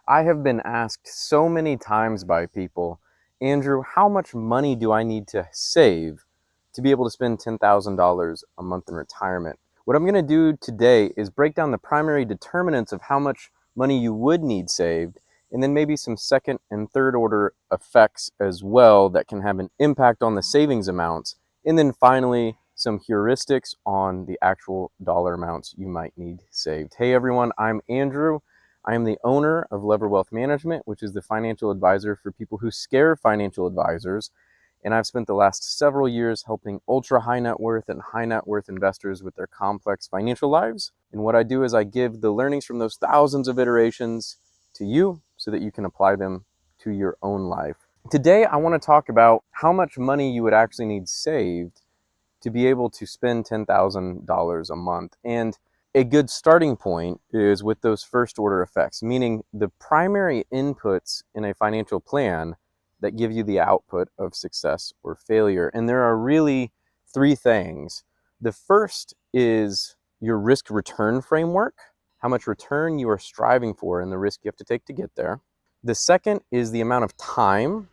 I have been asked so many times by people, Andrew, how much money do I need to save to be able to spend $10,000 a month in retirement? What I'm going to do today is break down the primary determinants of how much money you would need saved, and then maybe some second and third order effects as well that can have an impact on the savings amounts. And then finally, some heuristics on the actual dollar amounts you might need saved. Hey everyone, I'm Andrew. I am the owner of Lever Wealth Management, which is the financial advisor for people who scare financial advisors. And I've spent the last several years helping ultra high net worth and high net worth investors with their complex financial lives. And what I do is I give the learnings from those thousands of iterations to you so that you can apply them to your own life. Today, I want to talk about how much money you would actually need saved to be able to spend $10,000 a month. And a good starting point is with those first order effects, meaning the primary inputs in a financial plan that give you the output of success or failure. And there are really three things. The first is your risk return framework, how much return you are striving for and the risk you have to take to get there. The second is the amount of time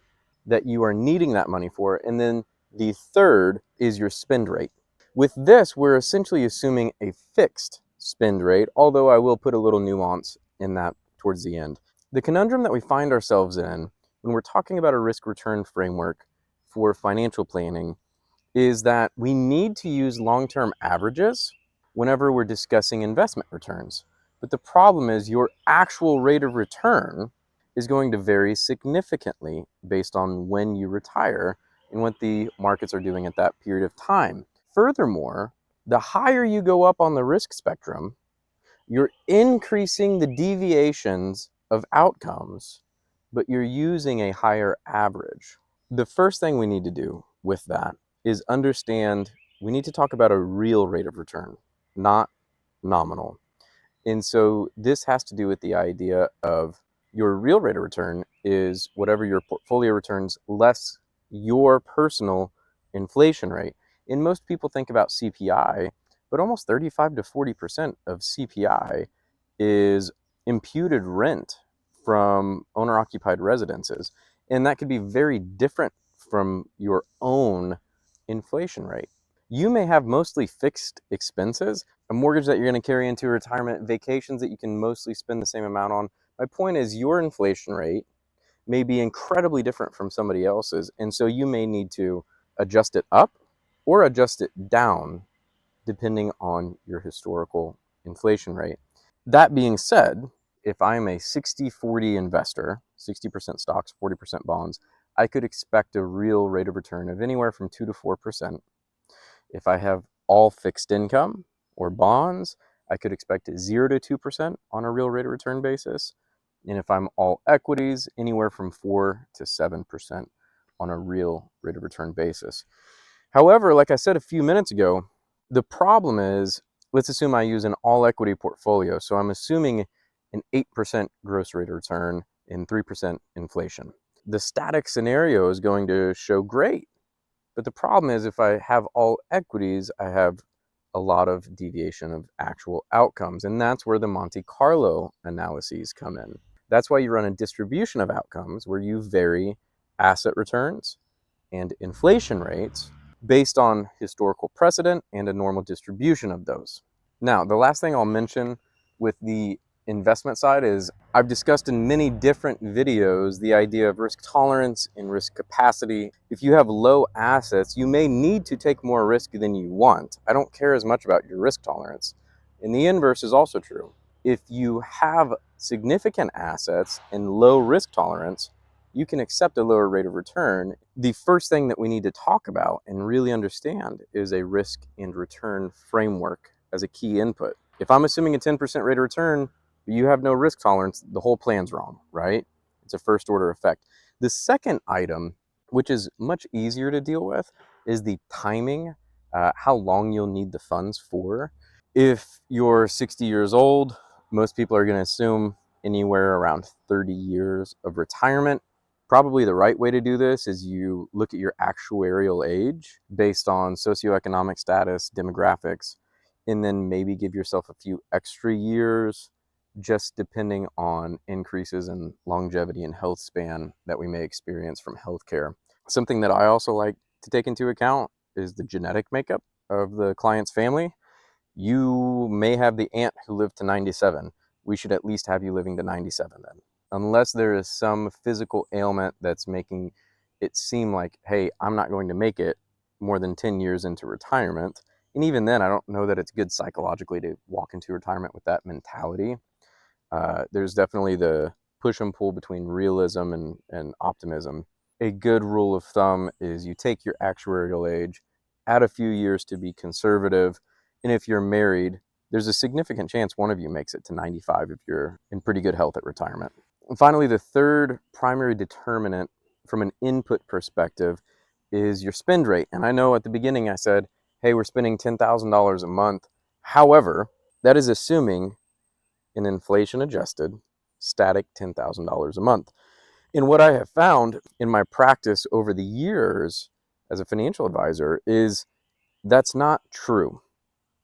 that you are needing that money for. And then the third is your spend rate. With this, we're essentially assuming a fixed spend rate, although I will put a little nuance in that towards the end. The conundrum that we find ourselves in when we're talking about a risk return framework for financial planning is that we need to use long-term averages whenever we're discussing investment returns. But the problem is your actual rate of return is going to vary significantly based on when you retire and what the markets are doing at that period of time. Furthermore, the higher you go up on the risk spectrum, you're increasing the deviations of outcomes, but you're using a higher average. The first thing we need to do with that is understand we need to talk about a real rate of return, not nominal. And so this has to do with the idea of your real rate of return is whatever your portfolio returns less your personal inflation rate. And most people think about CPI, but almost 35 to 40% of CPI is imputed rent from owner-occupied residences. And that could be very different from your own inflation rate. You may have mostly fixed expenses, a mortgage that you're going to carry into retirement, vacations that you can mostly spend the same amount on. My point is your inflation rate may be incredibly different from somebody else's, and so you may need to adjust it up or adjust it down depending on your historical inflation rate. That being said, if I'm a 60-40 investor, 60% stocks, 40% bonds, I could expect a real rate of return of anywhere from 2 to 4%. If I have all fixed income or bonds, I could expect 0 to 2% on a real rate of return basis. And if I'm all equities, anywhere from 4 to 7% on a real rate of return basis. However, like I said a few minutes ago, the problem is, let's assume I use an all equity portfolio. So I'm assuming an 8% gross rate of return and 3% inflation. The static scenario is going to show great. But the problem is if I have all equities, I have a lot of deviation of actual outcomes. And that's where the Monte Carlo analyses come in. That's why you run a distribution of outcomes where you vary asset returns and inflation rates based on historical precedent and a normal distribution of those. Now, the last thing I'll mention with the investment side is I've discussed in many different videos the idea of risk tolerance and risk capacity. If you have low assets, you may need to take more risk than you want. I don't care as much about your risk tolerance. And the inverse is also true. If you have significant assets and low risk tolerance, you can accept a lower rate of return. The first thing that we need to talk about and really understand is a risk and return framework as a key input. If I'm assuming a 10% rate of return, but you have no risk tolerance, the whole plan's wrong, right? It's a first order effect. The second item, which is much easier to deal with, is the timing, how long you'll need the funds for. If you're 60 years old, most people are going to assume anywhere around 30 years of retirement. Probably the right way to do this is you look at your actuarial age based on socioeconomic status, demographics, and then maybe give yourself a few extra years just depending on increases in longevity and health span that we may experience from healthcare. Something that I also like to take into account is the genetic makeup of the client's family. You may have the aunt who lived to 97. We should at least have you living to 97 then. Unless there is some physical ailment that's making it seem like, hey, I'm not going to make it more than 10 years into retirement. And even then, I don't know that it's good psychologically to walk into retirement with that mentality. There's definitely the push and pull between realism and optimism. A good rule of thumb is you take your actuarial age, add a few years to be conservative, and if you're married, there's a significant chance one of you makes it to 95 if you're in pretty good health at retirement. And finally, the third primary determinant from an input perspective is your spend rate. And I know at the beginning I said, hey, we're spending $10,000 a month. However, that is assuming an inflation adjusted static $10,000 a month. And what I have found in my practice over the years as a financial advisor is that's not true.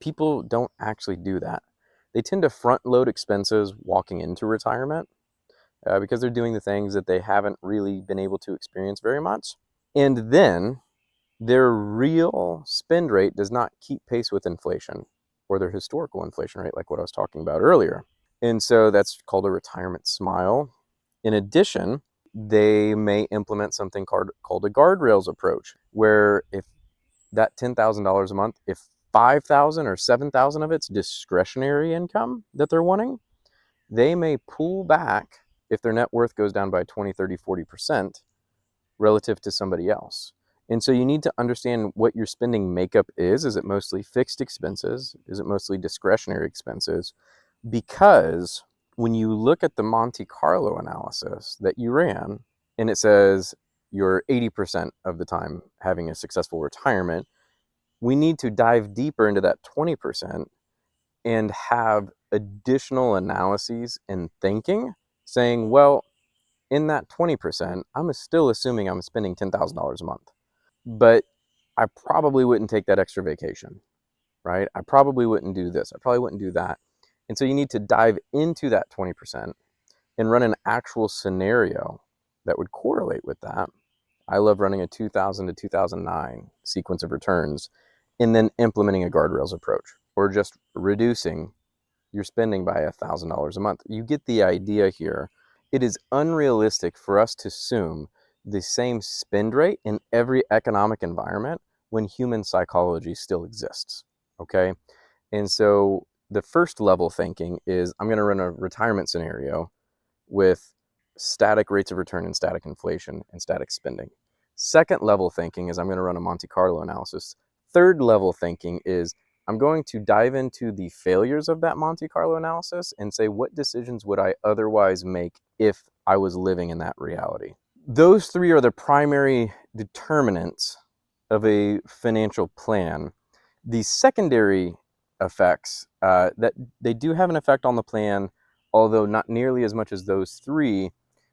People don't actually do that. They tend to front load expenses walking into retirement because they're doing the things that they haven't really been able to experience very much. And then their real spend rate does not keep pace with inflation or their historical inflation rate, like what I was talking about earlier. And so that's called a retirement smile. In addition, they may implement something called a guardrails approach, where if that $10,000 a month, if 5,000 or 7,000 of it's discretionary income that they're wanting, they may pull back if their net worth goes down by 20, 30, 40% relative to somebody else. And so you need to understand what your spending makeup is. Is it mostly fixed expenses? Is it mostly discretionary expenses? Because when you look at the Monte Carlo analysis that you ran, and it says you're 80% of the time having a successful retirement, we need to dive deeper into that 20% and have additional analyses and thinking saying, well, in that 20%, I'm still assuming I'm spending $10,000 a month, but I probably wouldn't take that extra vacation, right? I probably wouldn't do this. I probably wouldn't do that. And so you need to dive into that 20% and run an actual scenario that would correlate with that. I love running a 2000 to 2009 sequence of returns and then implementing a guardrails approach or just reducing your spending by $1,000 a month. You get the idea here. It is unrealistic for us to assume the same spend rate in every economic environment when human psychology still exists, okay? And so the first level thinking is I'm going to run a retirement scenario with static rates of return and static inflation and static spending. Second level thinking is I'm going to run a Monte Carlo analysis. Third level thinking is I'm going to dive into the failures of that Monte Carlo analysis and say, what decisions would I otherwise make if I was living in that reality? Those three are the primary determinants of a financial plan. The secondary effects that they do have an effect on the plan, although not nearly as much as those three,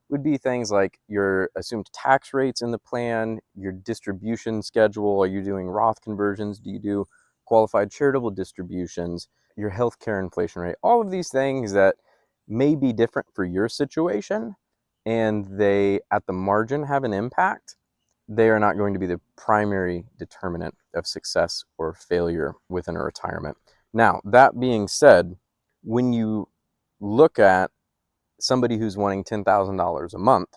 would be things like your assumed tax rates in the plan, your distribution schedule. Are you doing Roth conversions? Do you do qualified charitable distributions? Your healthcare inflation rate? All of these things that may be different for your situation and they at the margin have an impact, they are not going to be the primary determinant of success or failure within a retirement. Now, that being said, when you look at somebody who's wanting $10,000 a month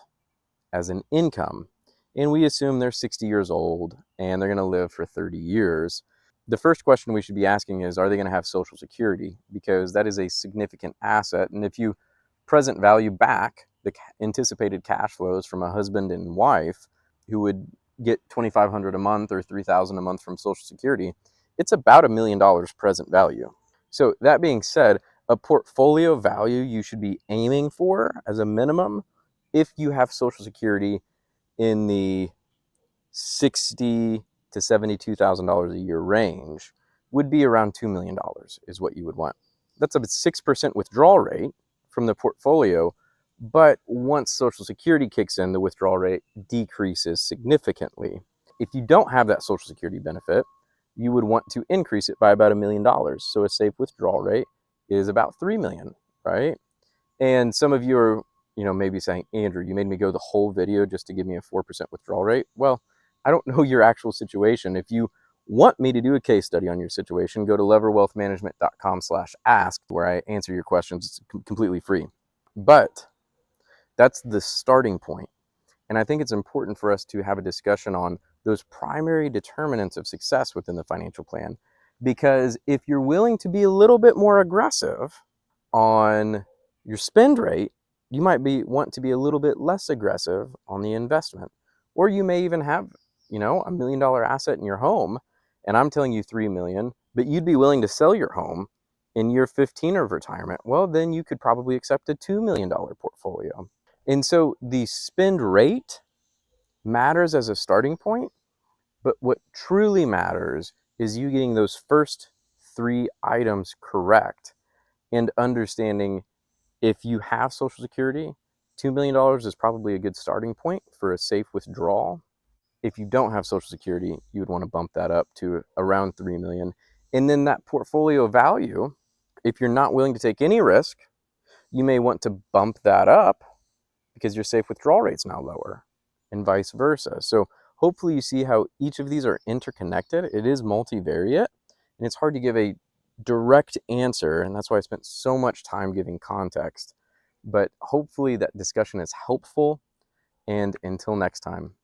as an income, and we assume they're 60 years old and they're going to live for 30 years, the first question we should be asking is, are they going to have Social Security? Because that is a significant asset. And if you present value back the anticipated cash flows from a husband and wife who would get $2,500 a month or $3,000 a month from Social Security, it's about $1 million present value. So that being said, a portfolio value you should be aiming for as a minimum, if you have Social Security in the $60,000 to $72,000 a year range, would be around $2 million is what you would want. That's a 6% withdrawal rate from the portfolio, but once Social Security kicks in, the withdrawal rate decreases significantly. If you don't have that Social Security benefit, you would want to increase it by about $1 million. So a safe withdrawal rate is about $3 million, right? And some of you are, maybe saying, Andrew, you made me go the whole video just to give me a 4% withdrawal rate. Well, I don't know your actual situation. If you want me to do a case study on your situation, go to leverwealthmanagement.com/ask, where I answer your questions. It's completely free. But that's the starting point. And I think it's important for us to have a discussion on those primary determinants of success within the financial plan. Because if you're willing to be a little bit more aggressive on your spend rate, you might want to be a little bit less aggressive on the investment. Or you may even have, $1 million asset in your home, and I'm telling you 3 million, but you'd be willing to sell your home in year 15 of retirement. Well, then you could probably accept a $2 million portfolio. And so the spend rate matters as a starting point, but what truly matters is you getting those first 3 items correct and understanding if you have Social Security, $2 million is probably a good starting point for a safe withdrawal. If you don't have Social Security, you would want to bump that up to around 3 million. And then that portfolio value, if you're not willing to take any risk, you may want to bump that up because your safe withdrawal rate's now lower, and vice versa. So hopefully you see how each of these are interconnected. It is multivariate, and it's hard to give a direct answer, and that's why I spent so much time giving context. But hopefully that discussion is helpful, and until next time.